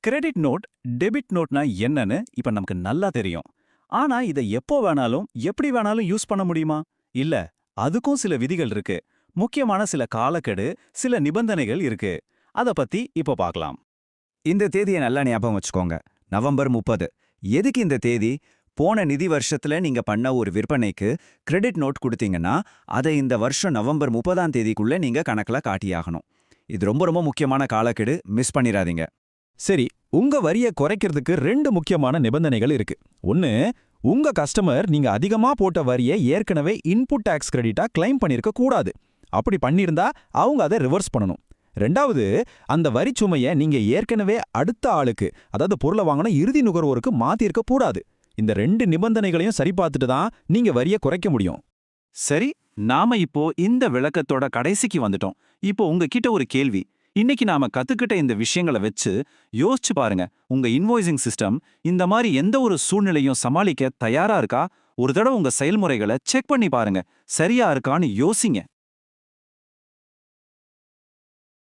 Credit note, debit நோட்னா என்னன்னு இப்ப நமக்கு நல்லா தெரியும். ஆனா இதை எப்போ வேணாலும், எப்படி வேணாலும் யூஸ் பண்ண முடியுமா? இல்ல, அதுக்கும் சில விதிகள் இருக்கு. முக்கியமான சில காலக்கெடு, சில நிபந்தனைகள் இருக்கு. அத பத்தி இப்போ பார்க்கலாம். இந்த தேதியை நல்லா ஞாபகம் வச்சுக்கோங்க. நவம்பர் 30. எதுக்கு இந்த தேதி? போன நிதி வருஷத்துல நீங்க பண்ண ஒரு விற்பனைக்கு கிரெடிட் நோட் கொடுத்தீங்கன்னா, அதை இந்த வருஷம் நவம்பர் 30ஆம் தேதிக்குள்ள நீங்க கணக்குல காட்டியாகணும். இது ரொம்ப ரொம்ப முக்கியமான காலக்கெடு, மிஸ் பண்ணிராதீங்க. சரி, உங்க வரிய குறைக்கிறதுக்கு 2 முக்கியமான நிபந்தனைகள் இருக்கு. ஒன்னு, உங்க கஸ்டமர் நீங்க அதிகமா போட்ட வரியை ஏற்கனவே இன்புட் டாக்ஸ் கிரெடிட்டா கிளைம் பண்ணிருக்க கூடாது. அப்படி பண்ணியிருந்தா அவங்க அதை ரிவர்ஸ் பண்ணணும். ரெண்டாவது, அந்த வரி சுமையை நீங்க ஏற்கனவே அடுத்த ஆளுக்கு, அதாவது பொருளை வாங்கின இறுதி நுகர்வோருக்கு மாத்திருக்க கூடாது. இந்த 2 நிபந்தனைகளையும் சரி பார்த்துட்டு தான் நீங்க வரியை குறைக்க முடியும். சரி, நாம இப்போ இந்த விளக்கத்தோட கடைசிக்கு வந்துட்டோம். இப்போ உங்ககிட்ட ஒரு கேள்வி. இன்னைக்கு நாம கத்துக்கிட்ட இந்த விஷயங்களை வச்சு யோசிச்சு பாருங்க. உங்க இன்வாய்சிங் சிஸ்டம் இந்த மாதிரி எந்த ஒரு சூழ்நிலையும் சமாளிக்க தயாரா இருக்கா? ஒரு தடவை உங்க செயல்முறைகளை செக் பண்ணி பாருங்க. சரியா இருக்கான்னு யோசிங்க.